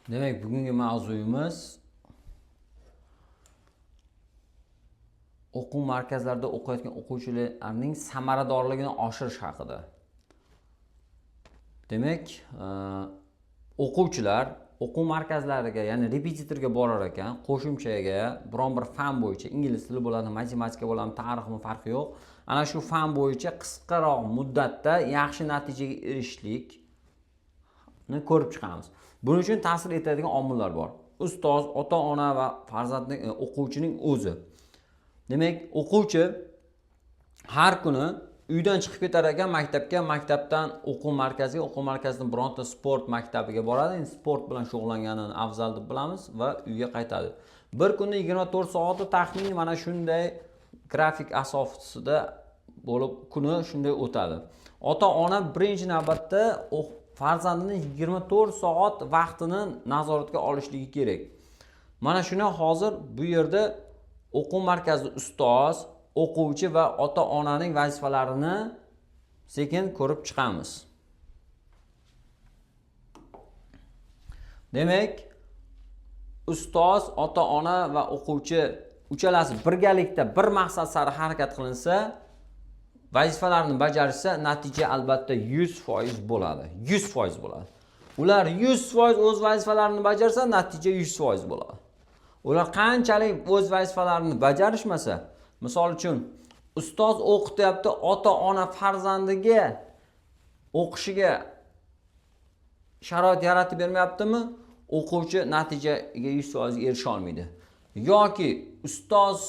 Demek bugungi mavzuyimiz o'quv markazlarida o'qiyotgan o'quvchilarning samaradorligini oshirish haqida. Demak, o'quvchilar o'quv markazlariga, ya'ni repetitorga borar ekan, qo'shimchaga biron bir fan bo'yicha, ingliz tili bo'ladi, matematika bo'ladi, tarixmi farqi yo'q. Ana shu fan bo'yicha qisqaroq muddatda yaxshi natijaga erishishlikni ko'rib chiqamiz. Buning uchun ta'sir etadigan omillar bor. Ustoz, ota-ona va farzandning o'quvchining o'zi. Demak, o'quvchi har kuni uydan chiqib ketar ekan maktabga, maktabdan o'quv markaziga, o'quv markazidan bironta sport maktabiga boradi. Endi sport bilan shug'ullanganini afzal deb bilamiz va uyga qaytadi. Bir kunda 24 soatda taxminan mana shunday grafik asosida bo'lib kuni shunday o'tadi. Ota-ona birinchi navbatda farzandining 24 soat vaqtini nazoratga olishligi kerak. Mana shuni hozir bu yerda o'quv markazida ustoz, o'quvchi va ota-onaning vazifalarini sekin ko'rib chiqamiz. Demak, ustoz, ota-ona va o'quvchi uchalasi birgalikda bir maqsad sari harakat qilinsa, vazifalarni bajarsa, natija albatta 100% bo'ladi. 100% bo'ladi. Ular 100% o'z vazifalarini bajarsa, natija 100% bo'ladi. Ular qanchalik o'z vazifalarini bajarishmasa, misol uchun ustoz o'qityapti, ota-ona farzandiga o'qishiga sharoit yaratib bermayaptimi, o'quvchi natijaga 100% erisha olmaydi. Yoki ustoz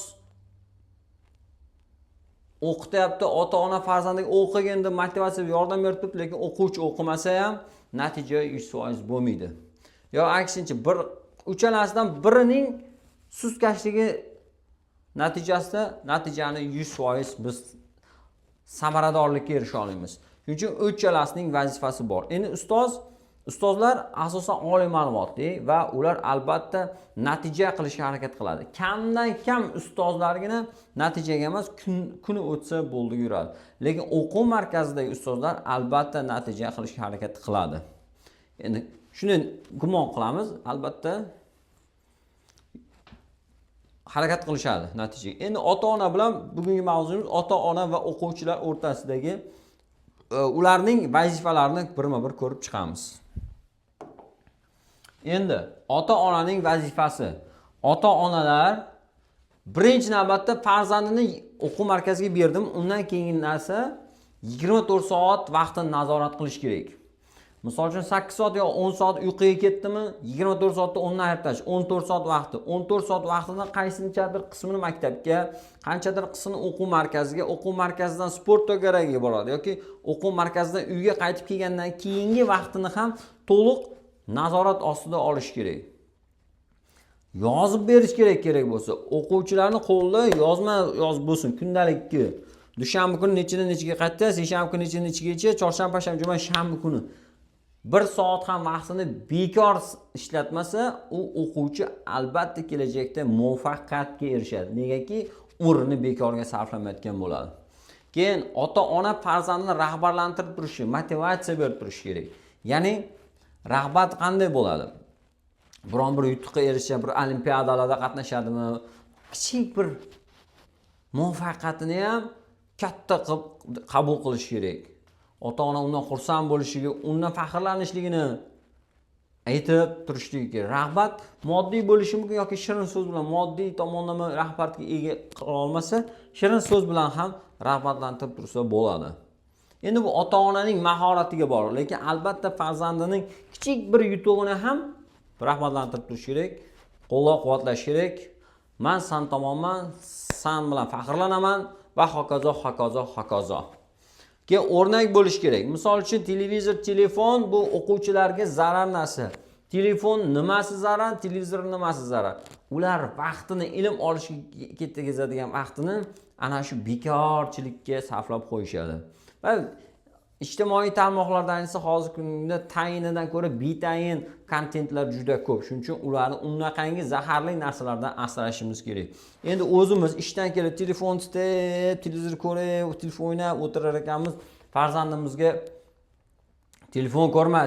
o'qityapti, ota-ona farzandiga o'qigin deb motivatsiya yordam berib, lekin o'quvchi o'qimasa ham natija 100% bo'lmaydi. Yo aksincha, uchalasidan birining sustkashligi natijasida natijani 100% biz samaradorlikka erisha olamiz. Shuning uchun uchalasining vazifasi bor. Endi ustozlar asosan oliy ma'lumotli va ular albatta natija qilishga harakat qiladi. Kamdan kam ustozlargina natijaga emas, kuni o'tsa bo'ldi yuradi. Lekin o'quv markazidagi ustozlar albatta natija qilishga harakat qiladi. Endi shuni gumon qilamiz, albatta harakat qilishadi natijaga. Endi ota-ona bilan bugungi mavzuyimiz ota-ona va o'quvchilar o'rtasidagi ularning vazifalarini birma-bir ko'rib chiqamiz. Endi ota-onaning vazifasi. Ota-onalar birinchi navbatda farzandini o'quv markaziga berdim, undan keyingi narsa 24 soat vaqtini nazorat qilish kerak. Misol uchun 8 soat yo 10 soat uyquga ketdimi, 24 soatda 10 ni ayirtash, 14 soat vaqti. 14 soat vaqtini qaysinchadir qismini maktabga, qanchadir qismini o'quv markaziga, o'quv markazidan sport to'garagiga boradi yoki o'quv markazidan uyga qaytib kelgandan keyingi vaqtini ham to'liq nazorat ostida olish kerak. Yozib berish kerak bo'lsa, o'quvchilarning qo'lida yozib bo'lsin, kundalikki. Dushanba kuni nechaga qaytdi, seshanba kuni nechigacha, chorshanba, juma, shanba kuni 1 soat ham vaqtini bekor ishlatmasa, u o'quvchi albatta kelajakda muvaffaqiyatga erishadi. Negaki, umrini bekorga sarflamayotgan bo'ladi. Keyin ota-ona farzandini rahbarlantirib turishi, motivatsiya berib turishi kerak. Ya'ni rag'bat qanday bo'ladi? Biron bir yutuqqa erishgan, bir olimpiadalarda qatnashadimi, kichik bir muvaffaqiyatini ham katta qilib qabul qilish kerak. Ota-ona undan xursand bo'lishligi, undan faxrlanishligini aytib turishligi kerak. Rag'bat moddiy bo'lishi mumkin yoki shirin so'z bilan, moddiy tomonlama rahbarga ega qila olmasa, shirin so'z bilan ham rag'batlantirib tursa bo'ladi. Endi bu ota-onaning mahoratiga bog'liq, lekin albatta farzandining kichik bir yutug'ini ham rag'batlantirib turish kerak, qo'llab-quvvatlash kerak. Men san tomonman, san bilan faxrlanaman va hokazo. Keyin o'rnak bo'lish kerak. Misol uchun televizor, telefon bu o'quvchilarga zarar narsa. Telefon nimasi zarar, televizor nimasi zarar? Ular vaqtini ilm olishga ketkazadigan vaqtini ana shu bekorchilikka sarflab qo'yishadi. Va ijtimoiy tarmoqlarda ayniqsa hozirgi kunda tayinidan ko'ra betayin kontentlar juda ko'p. Shuning uchun ularni unaqangi zaharli narsalardan asrashimiz kerak. Endi o'zimiz ishdan kelib telefon tutib, televizor ko'rib, telefon o'ynab o'tirar ekanmiz, farzandimizga telefon ko'rma,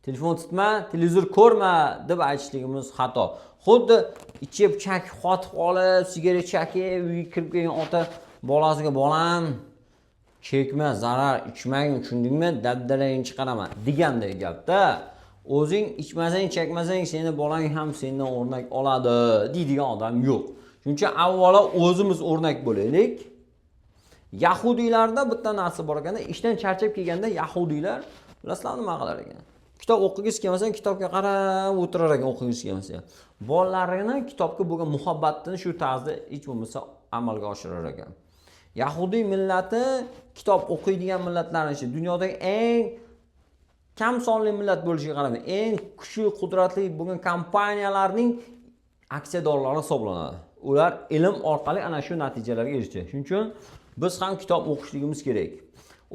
telefon tutma, televizor ko'rma deb aytishligimiz xato. Xuddi ichib chak qotib qolib, sigaret chakib, uyga kirib kelgan ota bolasiga bolam chekma, zarar ichmagin, tushundingmi? Dabdalangni chiqaraman deganday gapda. O'zing ichmasang, chekmasang, seni bolang ham sendan o'rnak oladi deydigan odam yo'q. Shuning uchun avvalo o'zimiz o'rnak bo'laylik. Yahudiylarda bitta narsa bor ekan, ishdan charchab kelganda yahudiylar bilasizlar nima qilar ekan? Kitob o'qigisi kelmasa, kitobga qarab o'tirar ekan o'qigisi kelmasa. Bolalarini kitobga bo'lgan muhabbatini shu tarzda hech bo'lmasa amalga oshirar ekan. Yahudiy millati kitob o'qiydigan millatlarning ichida dunyodagi eng kam sonli millat bo'lishiga qaramay, eng kuchli, qudratli bo'lgan kompaniyalarning aksiyadorlari hisoblanadi. Ular ilm orqali ana shu natijalarga erishdi. Shuning uchun biz ham kitob o'qishligimiz kerak.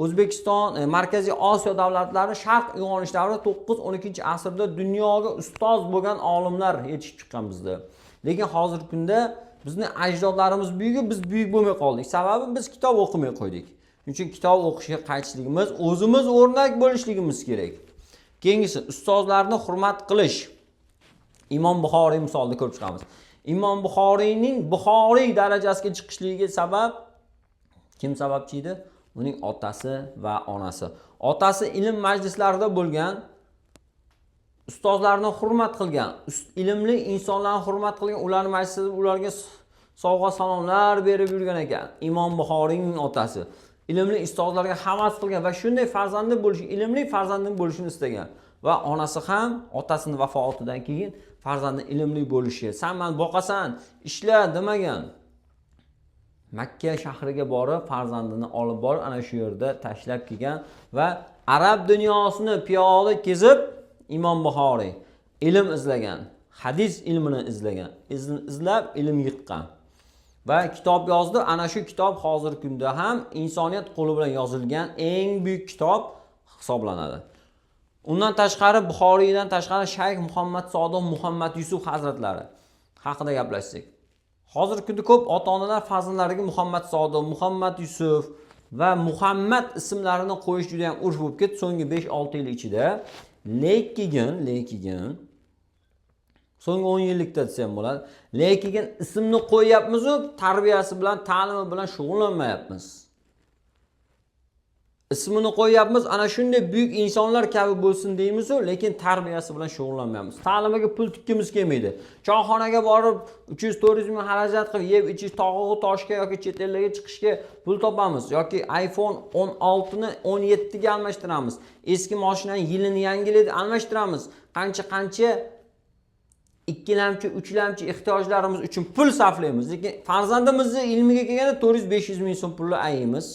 O'zbekiston, Markaziy Osiyo davlatlari Sharq uyg'onish davri 9-12-asrda dunyoga ustoz bo'lgan olimlar yetishib chiqqan bizda. Lekin hozirgi kunda bizning ajdodlarimiz buyuk, biz buyuk bo'lmay qoldik. Sababi biz kitob o'qimay qo'ydik. Shuning uchun kitob o'qishga qaytishligimiz, o'zimiz o'rnak bo'lishligimiz kerak. Keyingisi ustozlarni hurmat qilish. Imom Buxoriy misolida ko'rib chiqamiz. Imom Buxoriyning Buxoriy darajasiga chiqishligiga sabab kim sababchi edi? Uning otasi va onasi. Otasi ilm majlislarida bo'lgan, ustozlarni hurmat qilgan, ilmli insonlarni hurmat qilgan, ularning majlisida ularga sovg'a salomlar berib yurgan ekan. Imom Buxoriyning otasi ilmli ustozlarga havas qilgan va shunday farzandi bo'lishi, ilmli farzandi bo'lishini istagan. Va onasi ham otasini vafotidan keyin farzandi ilmli bo'lishi, "Sen meni boqasan, ishla" demagan. Makka shahriga borib, farzandini olib borib, ana shu yerda tashlab kelgan va arab dunyosini piyoda kezib, Imom Buxoriy ilm izlagan, hadis ilmini izlagan, izlab ilm yiqqan va kitob yozdi. Ana shu kitob hozirgi kunda ham insoniyat qo'li bilan yozilgan eng buyuk kitob hisoblanadi. Undan tashqari Buxoriydan tashqari Shayx Muhammad Sodiq Muhammad Yusuf hazratlari haqida gaplashsak. Hozirgi kunda ko'p ota-onalar farzandlariga Muhammad Sodiq, Muhammad Yusuf va Muhammad ismlarini qo'yish juda ham urf bo'lib ketdi so'nggi 5-6 yil ichida. Lekin so'nggi 10 yillikda desam bo'ladi. Lekin ismni qo'yapmiz-ku, tarbiyasi bilan, ta'limi bilan shug'ullanmayapmiz. Ismini qo'yapmiz, ana shunday buyuk insonlar kabi bo'lsin deymiz-ku, lekin tarbiyasi bilan shug'ullanmayapmiz. Ta'limiga pul tikkimiz kelmaydi. Choyxonaga borib 300-400 ming xarajat qilib yeb ichish, tog'u toshga yoki chet ellarga chiqishga pul topamiz yoki iPhone 16 ni 17 ga almashtiramiz. Eski mashinaning yilini yangilaydi, almashtiramiz. Qancha 2 lamchi, 3 lamchi ehtiyojlarimiz uchun pul sarflaymiz. Lekin farzandimizni ilmiga kelganda 400-500 ming so'm pulni ayaymiz.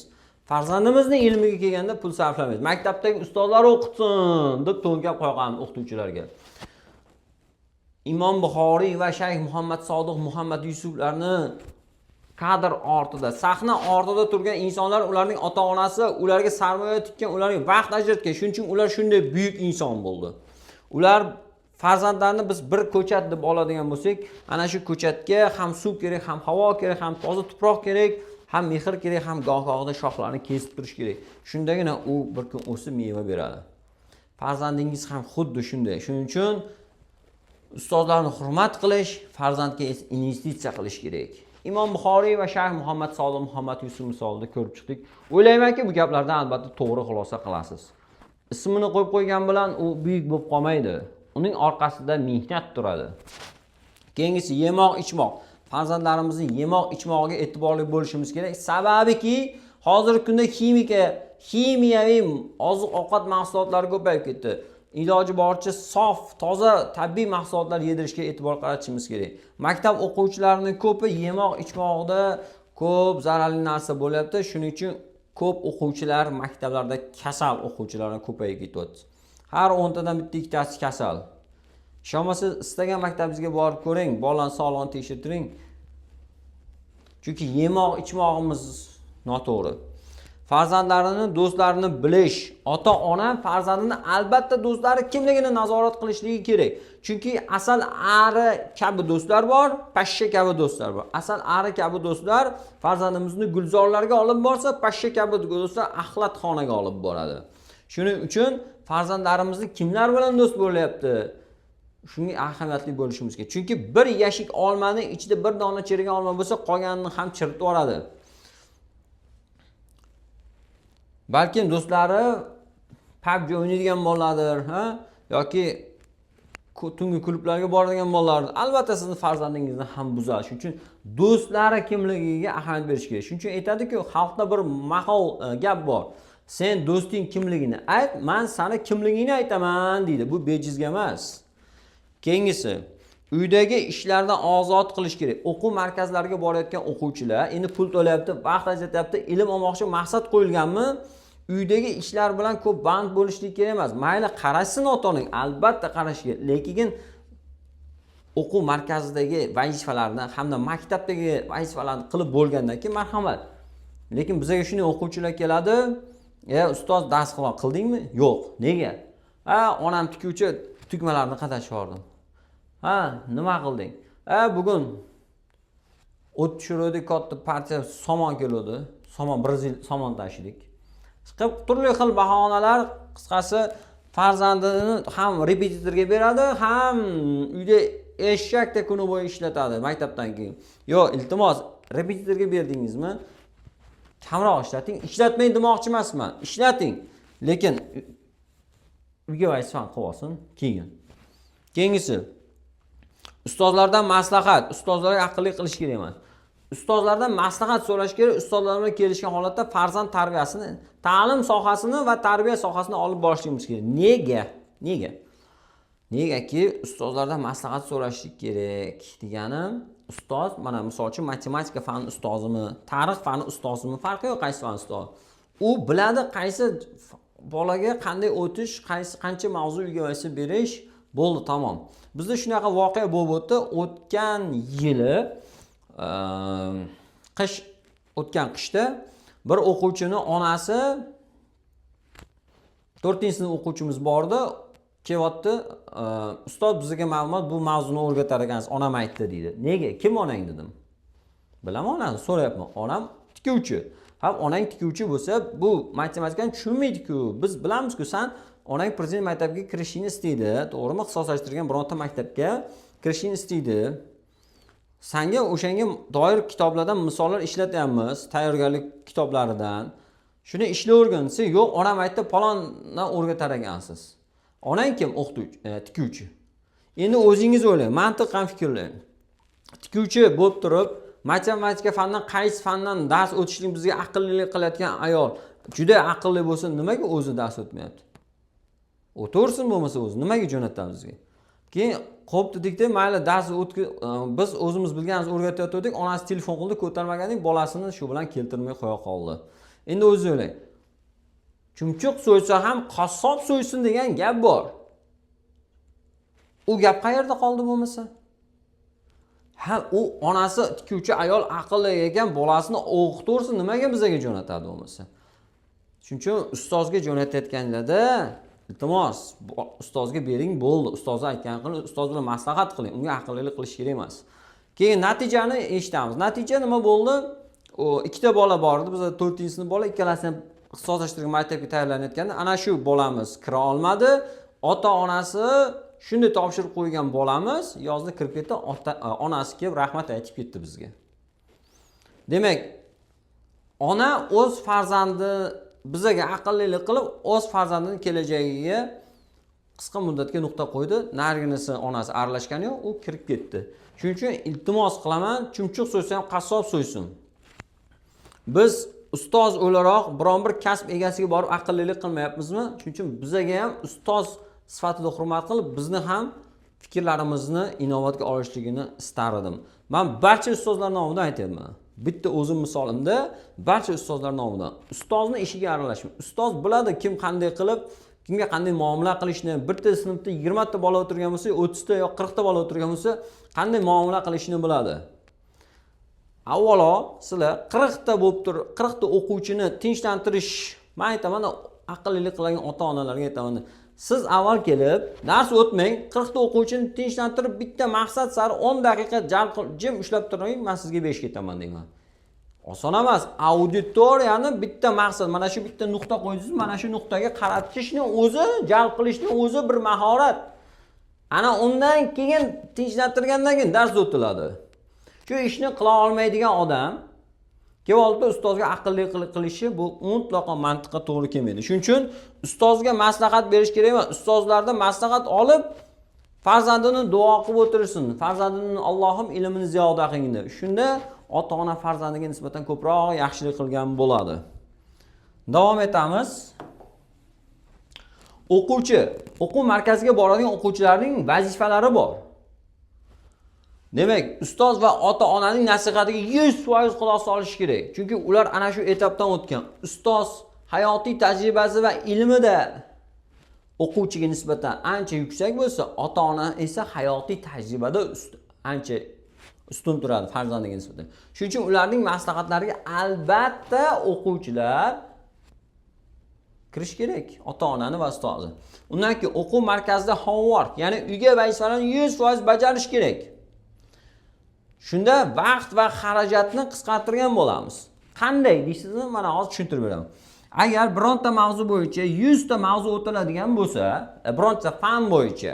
Farzandimizni ilmiga kelganda pul sarflamaymiz. Maktabdagi ustozlar o'qitsin deb to'ngab qo'yganmiz o'qituvchilarga. Imom Buxoriy va Shayx Muhammad Sodiq Muhammad Yusuflarni kadr ortida, sahna ortida turgan insonlar, ularning ota-onasi ularga sarmoya tikkan, ularga vaqt ajratgan. Shuning uchun ular shunday buyuk inson bo'ldi. Ular farzandlarni biz bir ko'chat deb oladigan bo'lsak, ana shu ko'chatga ham suv kerak, ham havo kerak, ham toza tuproq kerak, ham mehr kerak, ham goh-gohida shoxlarini kesib turish kerak. Shundagina u bir kun o'sib meva beradi. Farzandingiz ham xuddi shunday. Shuning uchun ustozlarni hurmat qilish, farzandga investitsiya qilish kerak. Imom Buxoriy va Shayx Muhammad Sodiq Muhammad Yusuf misolida ko'rib chiqdik. O'ylaymanki, bu gaplardan albatta to'g'ri xulosa qilasiz. Ismini qo'yib qo'ygan bilan u buyuk bo'lib qolmaydi. Uning orqasida mehnat turadi. Keyingisi yemoq, ichmoq. Farzandlarimizni yemoq, ichmog'iga e'tiborli bo'lishimiz kerak. Sababiki, hozirgi kunda ximiyaviy oziq-ovqat mahsulotlari ko'payib ketdi. Iloji boricha sof, toza, tabiiy mahsulotlar yedirishga e'tibor qaratishimiz kerak. Maktab o'quvchilarining ko'pi yemoq, ichmoqda ko'p zararli narsa bo'lyapti. Shuning uchun ko'p o'quvchilar maktablarda kasal o'quvchilarning ko'payib ketyapti. Har 10 tadan bitta 2 tasi kasal. Ishonmasangiz istagan maktabingizga borib ko'ring, bolani sog'lig'ini tekshirtiring. Chunki yemoq, ichmoqimiz noto'g'ri. Farzandlarini, do'stlarini bilish. Ota-ona farzandini albatta do'stlari kimligini nazorat qilishligi kerak. Chunki asal ari kabi do'stlar bor, pashsha kabi do'stlar bor. Asal ari kabi do'stlar farzandimizni gulzorlarga olib borsa, pashsha kabi do'stlar axlatxonaga olib boradi. Shuning uchun farzandlarimizni kimlar bilan do'st bo'lyapti? Shunga ahamiyatli bo'lishimiz kerak. Chunki bir yashik olmaning ichida bir dona chirigan olma bo'lsa, qolganini ham chiritib yuboradi. Balkim do'stlari PUBG o'ynaydigan bolalardir, ha? Yoki tungi klublarga boradigan bolalar. Albatta sizni farzandingizni ham buzadi. Shuning uchun do'stlari kimligiga ahamiyat berish kerak. Shuning uchun aytadi-ku, xalqda bir maqol gap bor. Sen do'sting kimligini ayt, men sana kimligingni aytaman deydi. Bu bejizga emas. Keyingisi, uydagi ishlardan ozod qilish kerak. O'quv markazlariga borayotgan o'quvchilar endi pul to'layapti, vaqt ajratyapti, ilm olmoqchi maqsad qo'yilganmi? Uydagi ishlar bilan ko'p band bo'lishlik kerak emas. Mayli qarashsin ota-onaning, albatta qarash kerak, lekin o'quv markazidagi vazifalarni hamda maktabdagi vazifalarni qilib bo'lgandan keyin marhamat. Lekin bizga shunday o'quvchilar keladi, ustoz dars qildingmi? Yo'q. Nega? Onam tikuvchi, tugmalarni qadashib yubordim. Nima qilding? Bugun o't tushirdik, katta partiya somon keldi. Somon 1 yil somon tashidik. Chiqib turli xil bahonalar, qisqasi farzandini ham repetitorga beradi, ham uyda eshakdek kuni bo'yi ishlatadi maktabdan keyin. Yo'q, iltimos, repetitorga berdingizmi? Kamroq ishlating. Ishlatmang demoqchi emasman. Ishlating. Lekin uyga vazifa qilib olsin keyin. Keyingisi, ustozlardan maslahat, ustozlarga aqlli qilish kerak emas. Ustozlardan maslahat so'rash kerak, ustozlar bilan kelishgan holatda farzand tarbiyasini, ta'lim sohasini va tarbiya sohasini olib borishimiz kerak. Nega? Negaki ustozlardan maslahat so'rashlik kerak deganim, ustoz, mana misol uchun matematika fani ustozimi, tarix fani ustozimi, farqi yo'q qaysi fan ustoz. U biladi qaysi bolaga qanday o'tish, qancha mavzuga vazifa berish, bo'ldi, tamom. Bizda shunaqa voqea bo'lib o'tdi. O'tgan qishda bir o'quvchini onasi 4-sinf o'quvchimiz bordi, kelyapti, ustoz bizga ma'lumot, bu mavzuni o'rgatar ekansiz, onam aytdi deydi. Nega? Kim onang dedim. Bilaman onani, so'rayapman. Onam tikuvchi. Onang tikuvchi bo'lsa, bu matematikani tushunmaydi-ku. Biz bilamiz-ku, sen onang prezident maktabiga kirishini istaydi, to'g'rimi? Ixtisoslashtirilgan bironta maktabga kirishini istaydi. Senga o'shanga doir kitoblardan misollar ishlatyapmiz, tayyorgarlik kitoblaridan. Shuni ishla o'rgansa, yo'q, onam aytdi, palondan o'rgatar ekansiz. Onang kim? O'qituvchi, tikuvchi. Endi o'zingiz o'ylang, mantiqan fikrlang. Tikuvchi bo'lib turib, matematika fanidan qaysi fandan dars o'tishlik bizga aqllilik qilayotgan ayol juda aqlli bo'lsa, nimaga o'zi dars o'tmayapti? O'tirsin bo'lmasa o'zi, nimaga jo'natamiz bizga? Keyin qo'p dedikda, mayli dars biz o'zimiz bilganimiz o'rgatayotgandik, onasi telefon qildi, ko'tarmagandik, bolasini shu bilan keltirmay qo'ya qoldi. Endi o'zi o'ylang. Chumchuq so'ysa ham qassob so'ysin degan gap bor. U gap qayerda qoldi bo'lmasa? U onasi tikuvchi ayol aqlli ekan, bolasini o'qitursin, nimaga bizga jo'natadi bo'lmasa? Shuning uchun ustozga jo'natayotganlarda iltimos, ustozga bering, bo'ldi. Ustoz aytgan qiling, ustoz bilan maslahat qiling. Unga aqllilik qilish kerak emas. Keyin natijani eshitamiz. Natija nima bo'ldi? Ikkita bola bor edi. Biz 4-sinf bola, ikkalasini ham ixtisoslashtirilgan maktabga tayyorlanayotganda, ana shu bolamiz kira olmadi. Ota-onasi shunday topshirib qo'ygan bolamiz yozda kirib ketdi, onasi kelib rahmat aytib ketdi bizga. Demak, ona o'z farzandi bizga aqllilik qilib, o'z farzandining kelajagiga qisqa muddatga nuqta qo'ydi. Narginisi onasi aralashgani yo'q, u kirib ketdi. Shuning uchun iltimos qilaman, chumchuq so'ysa ham qassob so'ysin. Biz ustoz o'laroq biron bir kasb egasiga borib aqllilik qilmayapmizmi? Shuning uchun bizga ham ustoz sifatida hurmat qilib, bizni ham fikrlarimizni inobatga olishligini istar edim. Men barcha ustozlar nomidan aytayapman. Bitta o'zim misolimda barcha ustozlar nomidan. Ustozni ishiga aralashmang. Ustoz biladi kim qanday qilib, kimga qanday muomala qilishni. Bitta sinfda 20 ta bola o'tirgan bo'lsa, 30 ta yoki 40 ta bola o'tirgan bo'lsa, qanday muomala qilishni biladi. Avvalo, sizlar 40 ta bo'lib turib, 40 ta o'quvchini tinchlantirish, men aytaman, aqllilik qilgan ota-onalarga aytaman. Siz avval kelib, dars o'tmang, 40 ta o'quvchini tinchlantirib, bitta maqsad sari 10 daqiqa jim ushlab turing, men sizga 5 ketaman deyman. Oson emas. Auditoriyani bitta maqsad, mana shu bitta nuqta qo'ysangiz, mana shu nuqtaga qaratishni o'zi, jalb qilishni o'zi bir mahorat. Ana undan keyin tinchlantirgandan keyin dars o'tiladi. Shu ishni qila olmaydigan odam kevalda ustozga aqlli qilishi bu mutlaqo mantiqqa to'g'ri kelmaydi. Shuning uchun ustozga maslahat berish kerak emas. Ustozlardan maslahat olib farzandini duo qilib o'tirsin. Farzandini Allohim ilmini ziyoda qilgin deb. Shunda ota-ona farzandiga nisbatan ko'proq yaxshilik qilgan bo'ladi. Davom etamiz. O'quvchi, o'quv markaziga boradigan o'quvchilarning vazifalari bor. Demak, ustoz va ota-onaning nasihatiga 100% quloq solish kerak. Chunki ular ana shu etapdan o'tgan. Ustoz hayotiy tajribasi va ilmida o'quvchiga nisbatan ancha yuksak bo'lsa, ota-ona esa hayotiy tajribada ancha ustun turadi farzandiga nisbatan. Shuning uchun ularning maslahatlariga albatta o'quvchilar kirish kerak, ota-onani va ustozni. Undan keyin o'quv markazida homework, ya'ni uyga vazifalarni 100% bajarish kerak. Shunda vaqt va xarajatni qisqartirgan bo'lamiz. Qanday deysizmi? Mana hozir tushuntirib beraman. Agar bironta mavzu bo'yicha 100 ta mavzu o'tiladigan bo'lsa, bironta fan bo'yicha,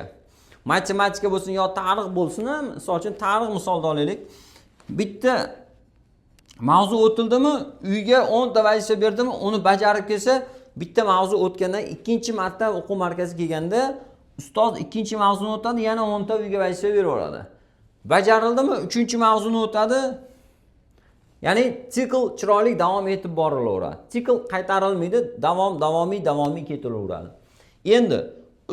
matematika bo'lsin yo tarix bo'lsin, misol uchun tarix misolda olaylik. Bitta mavzu o'tildimi, uyga 10 ta vazifa berdimi, uni bajarib kelsa, bitta mavzu o'tgandan ikkinchi marta o'quv markaziga kelganda ustoz ikkinchi mavzuni o'tadi, yana 10 ta uyga vazifa beraveradi. Bajarildimi, 3-mavzuni o'tadi. Ya'ni sikl chiroyli davom etib borilaveradi. Sikl qaytarilmaydi, davomiy ketilaveradi. Endi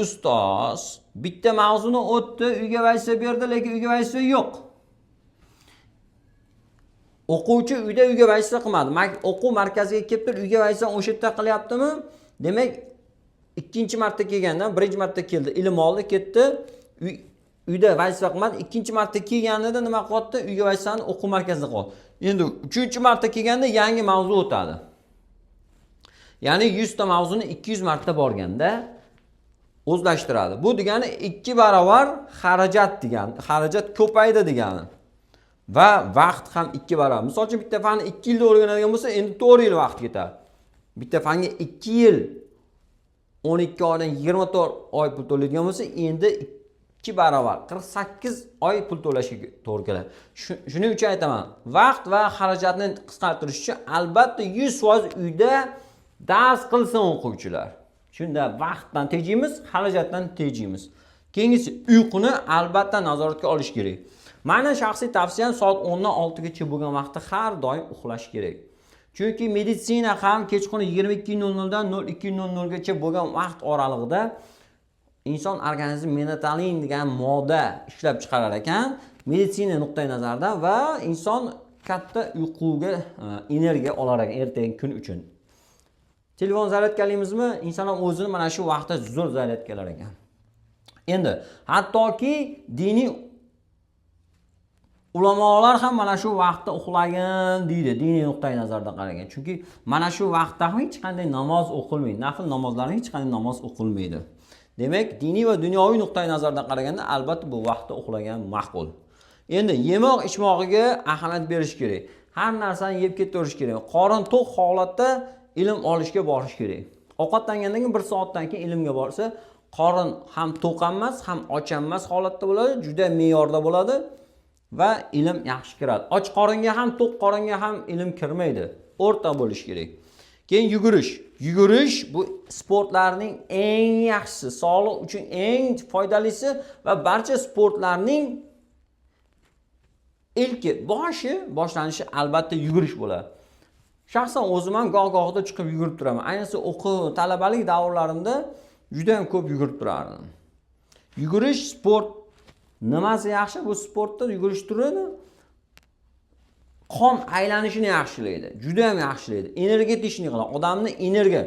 ustoz bitta mavzuni o'tdi, uyga vazifa berdi, lekin uyga vazifa yo'q. O'quvchi uyga vazifa qilmadi. O'quv markaziga kelib uyga vazifa o'sha yerda qilyaptimi? Demak, ikkinchi marta kelganda, birinchi marta keldi, ilm oldi, ketdi. Uyda vazifa qilmadi. Ikkinchi marta kelganida nima qilyapti? Uyga vazifani o'quv markazida qoldi. Endi 3-marta kelganda yangi mavzu o'tadi. Ya'ni 100 ta mavzuni 200 marta borganda o'zlashtiradi. Bu degani 2 barobar xarajat degani. Xarajat ko'paydi degani. Va vaqt ham 2 barobar. Misol uchun bitta fanni 2 yilda o'rganadigan bo'lsa, endi 4 yil vaqt ketadi. Bitta fanga 2 yil 12 oydan 24 oy pul to'laydigan bo'lsa, endi 2 barobar 48 oy pul to'lashga to'g'ri keladi. Shuning uchun aytaman, vaqt va xarajatni qisqartirish uchun albatta 100% uyda dars qilsin o'quvchilar. Shunda vaqtdan tejaymiz, xarajatdan tejaymiz. Keyingisi uyquni albatta nazoratga olish kerak. Meni shaxsiy tavsiyam soat 10 dan 6 gacha bo'lgan vaqtda har doim uxlash kerak. Chunki meditsina ham kechqurun 22:00 dan 02:00 gacha bo'lgan vaqt oralig'ida inson organizmi melatonin degan modda ishlab chiqarar ekan, meditsina nuqtai nazaridan va inson katta uyquga energiya olar ekan ertangi kun uchun. Telefon zaryadkalimizmi, inson ham o'zini mana shu vaqtda zo'r zaryadkalar ekan. Endi hattoki diniy ulamolar ham mana shu vaqtda uxlagan deydi, diniy nuqtai nazardan qaragan. Chunki mana shu vaqtda hech qanday namoz o'qilmaydi, nafl namozlarni hech qanday namoz o'qilmaydi. Demak, diniy va dunyoviy nuqtai nazardan qaraganda albatta bu vaqtda uxlagan ma'qul. Endi yemoq ichmog'iga ahamiyat berish kerak. Har narsani yeb ketaverish kerak. Qorin to'q holatda ilm olishga borish kerak. Ovqatlangandan keyin 1 soatdan keyin ilmga borsa, qorin ham to'q emas, ham och emas holatda bo'ladi, juda me'yorda bo'ladi va ilm yaxshi kiradi. Och qoringa ham, to'q qoringa ham ilm kirmaydi. O'rta bo'lish kerak. Keyin yugurish. Yugurish bu sportlarning eng yaxshisi, sog'liq uchun eng foydalisi va barcha sportlarning ilki boshlanishi albatta yugurish bo'ladi. Shaxsan o'zim ham goh-gohida chiqib yugurib turaman. Ayniqsa o'quv, talabalik davrlarimda juda ham ko'p yugurib turardim. Yugurish sport nimasi yaxshi? Bu sportda yugurish turadi. Qon aylanishini yaxshilaydi. Juda ham yaxshilaydi. Energiya tishini qiladi. Odamni energiya.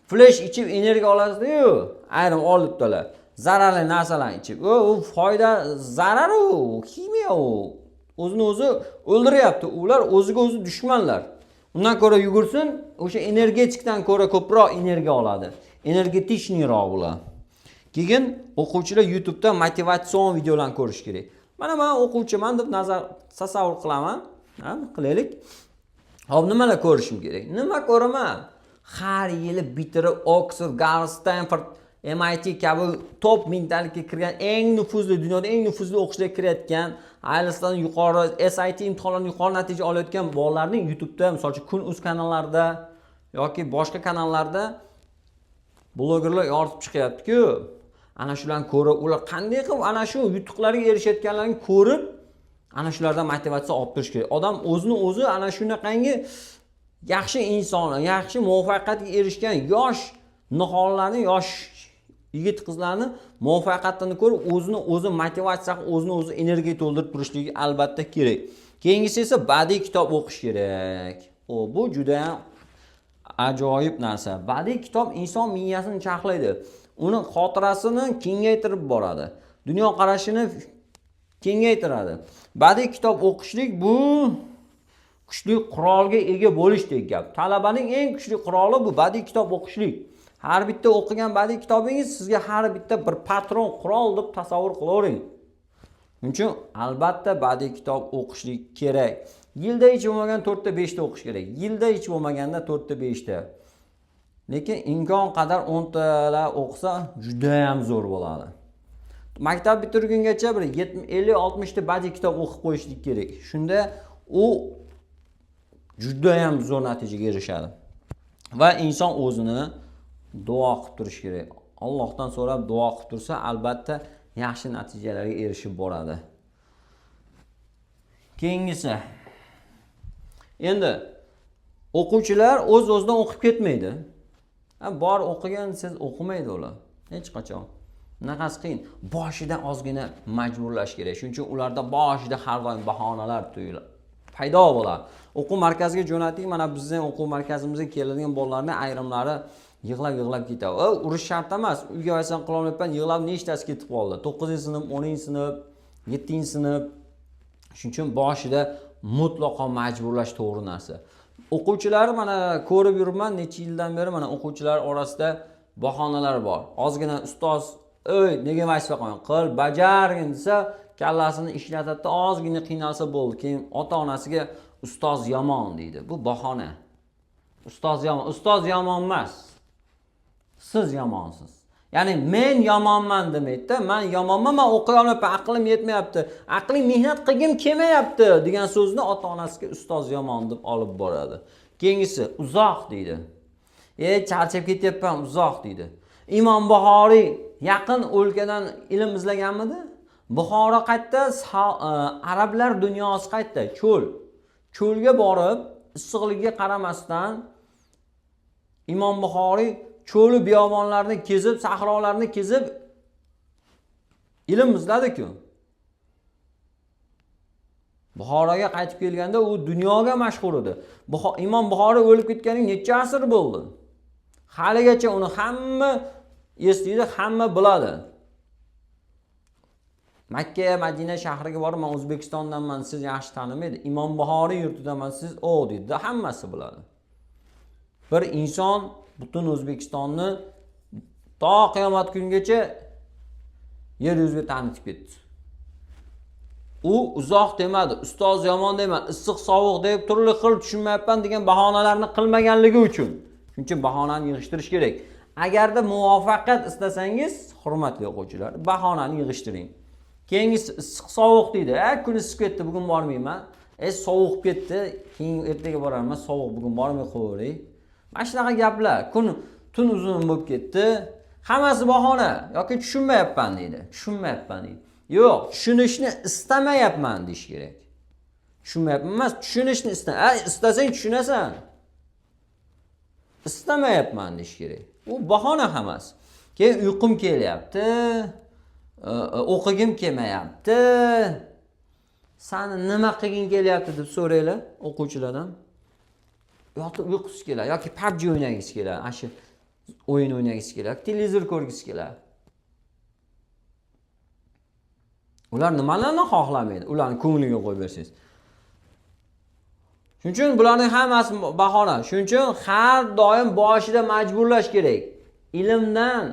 Flash ichib energiya olasiz-ku, ayrim olibdilar. Zararli narsalarni ichib. U foyda zarar u, kimyo u. O'zini o'zi o'ldiryapti. Ular o'ziga o'zi dushmanlar. Undan ko'ra yugursin, o'sha energetikdan ko'ra ko'proq energiya oladi. Energetичныйroq bo'ladi. Keyin o'quvchilar YouTube'da motivatsion videolarni ko'rish kerak. Mana men o'quvchiman deb tasavvur qilaman. Qilaylik. Hop, nimalar ko'rishim kerak? Nima ko'raman? Har yili bitirib Oxford, Stanford, MIT kabi top mingtalikka kirgan eng nufuzli, dunyoda eng nufuzli o'qishlarga kirayotgan, IELTS'dan yuqori, SAT imtihonlaridan yuqori natija olayotgan bolalarning YouTube'da, masalan, Kun.uz kanallarida yoki boshqa kanallarda blogerlar yoritib chiqyapti-ku. Ana shularni ko'rib, ular qanday qilib ana shu yutuqlarga erishayotganlarini ko'rib, ana shulardan motivatsiya olib turish kerak. Odam o'zini o'zi ana shunaqangi yaxshi inson, yaxshi muvaffaqiyatga erishgan yosh nihollarni, yosh yigit qizlarni muvaffaqiyatini ko'rib, o'zini o'zi motivatsiya qilib, o'zini o'zi energiya to'ldirib turishligi albatta kerak. Keyingisi esa badiiy kitob o'qish kerak. Bu juda ham ajoyib narsa. Badiiy kitob inson miyasini chaqlaydi. Uni xotirasini kengaytirib boradi. Dunyo qarashini kengaytiradi. Badiiy kitob o'qishlik bu kuchli qurolga ega bo'lishdek gap. Talabaning eng kuchli quroli bu badiiy kitob o'qishlik. Har bitta o'qigan badiiy kitobingiz sizga har bitta bir patron, qurol deb tasavvur qilavering. Shuning uchun albatta badiiy kitob o'qishlik kerak. Yilda hech bo'lmagan 4 ta 5 ta o'qish kerak. Yilda hech bo'lmaganda 4 ta 5 ta. Lekin imkon qadar 10 talar o'qisa juda ham zo'r bo'ladi. Maktab bitirgungacha bir 50-60 ta badiiy kitob o'qib qo'yishlik kerak. Shunda u juda ham zo'r natijaga erishadi. Va inson o'zini duo qilib turish kerak. Allohdan so'rab duo qilib tursa, albatta yaxshi natijalarga erishib boradi. Keyingisi. Endi o'quvchilar o'z-o'zidan o'qib ketmaydi. Bor o'qigan siz o'qimaydi ular. Hech qachon. Naqas qiyin. Boshida ozgina majburlash kerak. Shuning uchun ularda boshida har doim bahonalar paydo bo'ladi. O'quv markaziga jo'nating, mana bizning o'quv markazimizga keladigan bolalarning ayrimlari yig'lab ketadi. Urish shart emas. Uyga vaysam qila olmayapman, yig'lab nechtasi ketib qoldi. 9-sinf, 10-sinf, 7-sinf. Shuning uchun boshida mutlaqo majburlash to'g'ri narsa. O'quvchilar mana ko'rib yuribman, necha yildan beri mana o'quvchilar orasida bahonalar bor. Ozgina ustoz, nega vazifa qo'ying, qil, bajargin desa, kallasini ishlatadi, ozgina qiynalsa bo'ldi. Keyin ota-onasiga ustoz yomon deydi. Bu bahona. Ustoz yomon, ustoz yomon emas. Siz yomonsiz. Ya'ni men yomonman demaydi-da, men yomonman, men o'qiy olmayapman, aqlim yetmayapti, aqling mehnat qilgim kelmayapti degan so'zni ota-onasiga ustoz yomon deb olib boradi. Keyingisi uzoq deydi. Charchab ketyapman, uzoq deydi. Imom Buxoriy yaqin o'lkadan ilm izlaganmidi? Buxoro qaytda, arablar dunyosi qaytda, cho'l. Cho'lga borib, issiqligiga qaramasdan Imom Buxoriy cho'li biyobonlarni kezib, sahrolarni kezib ilm izladi-ku. Buxoroga qaytib kelganda u dunyoga mashhur edi. Imom Buxoriy o'lib ketganiga necha asr bo'ldi? Haligacha uni hamma eslaydi, hamma biladi. Makka, Madina shahriga borib, men O'zbekistondanman, siz yaxshi tanimaydi. Imom Buxoriy yurtidaman, siz deydi, hammasi biladi. Bir inson butun O'zbekistonni to qiyomat kungacha yer yuziga tanitib ketdi. U uzoq demadi, ustoz yomon demadi, issiq sovuq deb turli xil tushunmayapman degan bahonalarni qilmaganligi uchun. Shuning uchun bahonani yig'ishtirish kerak. Agarda muvaffaqiyat istasangiz, hurmatli o'quvchilar, bahonani yig'ishtiring. Keyingisi issiq sovuq deydi. Kun isib ketdi, bugun bormayman. Sovuq ketdi, keyin ertaga borarman, sovuq bugun bormay qo'ying. Mana shunaqa gaplar. Tun uzun bo'lib ketdi. Hammasi bahona yoki tushunmayapman deydi. Tushunmayapman deydi. Yo'q, tushunishni istamayapman deyish kerak. Tushunmayapman emas, tushunishni istasang tushunasan. Istamayapman deyish kerak. U bahona emas. Keyin uyqum kelyapti, o'qigim kelmayapti. Seni nima qilging kelyapti deb so'raylar o'quvchilardan. Yotib uyqusi keladi yoki PUBG o'ynagisi keladi, ashi o'yin o'ynagisi keladi, televizor ko'rgisi keladi. Ular nimalarni xohlamaydi? Ularni ko'ngliga qo'yib bersangiz. Shuning uchun bularning hammasi bahona. Shuning uchun har doim boshida majburlash kerak. Ilmdan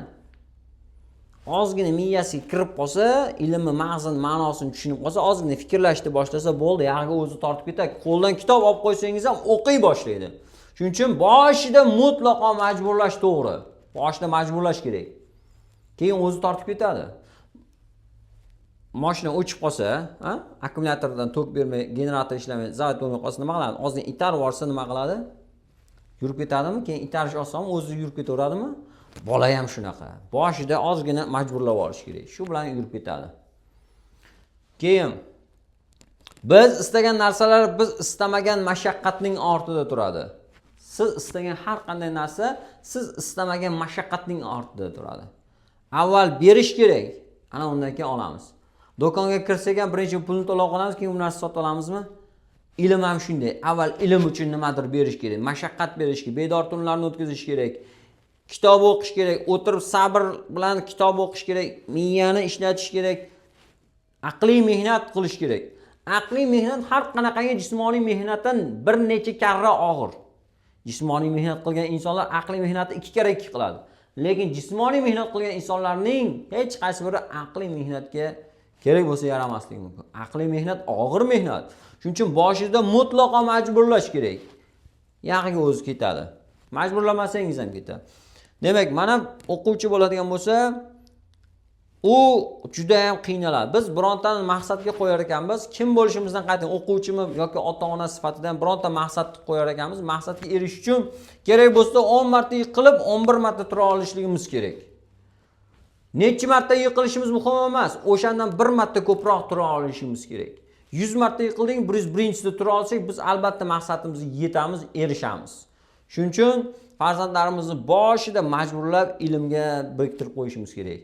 ozgina miyasiga kirib qolsa, ilmni mag'zini ma'nosini tushunib qolsa, ozgina fikrlashni boshlasa bo'ldi, yog'iga o'zi tortib ketadi. Qo'ldan kitob olib qo'ysangiz ham o'qiy boshlaydi. Shuning uchun boshida mutlaqo majburlash to'g'ri. Boshida majburlash kerak. Keyin o'zi tortib ketadi. Mashina o'chib qolsa, akkumulyatordan tok bermay, generator ishlamay, zavod bo'lmay qolsa nima qiladi? Ozgina itarib yuborsa nima qiladi? Yurib ketadimi? Keyin itarish oson, o'zi yurib ketaveradimi? Bola ham shunaqa. Boshida ozgina majburlab olish kerak. Shu bilan yurib ketadi. Keyin biz istagan narsalar biz istamagan mashaqqatning ortida turadi. Siz istagan har qanday narsa siz istamagan mashaqqatning ortida turadi. Avval berish kerak, ana undan keyin olamiz. Do'konga kirsak ham birinchi pulni to'lab qolamiz, keyin u narsani sotib olamizmi? Ilm ham shunday. Avval ilm uchun nimadir berish kerak, mashaqqat berish kerak, bedor tunlarni o'tkazish kerak. Kitob o'qish kerak, o'tirib sabr bilan kitob o'qish kerak, miyani ishlatish kerak, aqliy mehnat qilish kerak. Aqliy mehnat har qanaqangi jismoniy mehnatdan bir necha karra og'ir. Jismoniy mehnat qilgan insonlar aqliy mehnatni 2 karra 2 qiladi. Lekin jismoniy mehnat qilgan insonlarning hech qaysi biri aqliy mehnatga kerak bo'lsa yaramasligi mumkin. Aqliy mehnat og'ir mehnat. Shuning uchun boshida mutlaqo majburlash kerak. Yog'iga o'zi ketadi. Majburlamasangiz ham ketadi. Demak, mana o'quvchi bo'ladigan bo'lsa, u juda ham qiynaladi. Biz birontani maqsadga qo'yar ekanmiz, kim bo'lishimizdan qat'iy o'quvchimi yoki ota-ona sifatida bironta maqsadni qo'yar ekanmiz, maqsadga erishish uchun kerak bo'lsa 10 marta yiqilib, 11 marta tura olishligimiz kerak. Necha marta yiqilishimiz muhim emas, o'shandan 1 marta ko'proq tura olishimiz kerak. 100 marta yiqilding, 101-da tura olsak, biz albatta maqsadimizga yetamiz, erishamiz. Shuning uchun farzandlarimizni boshida majburlab ilmga biriktirib qo'yishimiz kerak.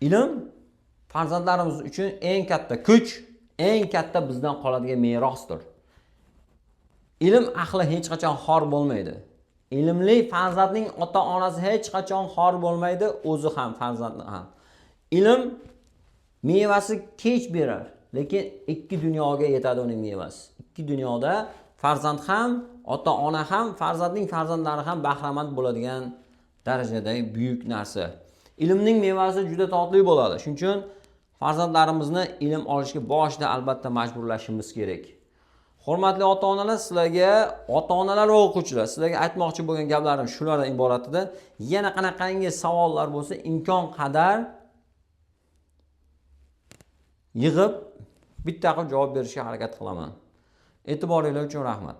Ilm farzandlarimiz uchun eng katta kuch, eng katta bizdan qoladigan merosdir. Ilm ahli hech qachon xor bo'lmaydi. Ilmli farzandning ota-onasi hech qachon xor bo'lmaydi, o'zi ham, farzandi ham. Ilm mevasi kech berar, lekin ikki dunyoga yetadi uning mevasi. Ikki dunyoda farzand ham, ota-ona ham, farzandning farzandlari ham bahramand bo'ladigan darajadagi buyuk narsa. Ilmning mevasi juda totli bo'ladi. Shuning uchun farzandlarimizni ilm olishga boshida albatta majburlashimiz kerak. Hurmatli ota-onalar, sizlarga ota-onalar va o'quvchilar, sizlarga aytmoqchi bo'lgan gaplarim shulardan iborat edi. Yana qanaqangi savollar bo'lsa, imkon qadar yig'ib bitta qilib javob berishga harakat qilaman. E'tiboringiz uchun rahmat.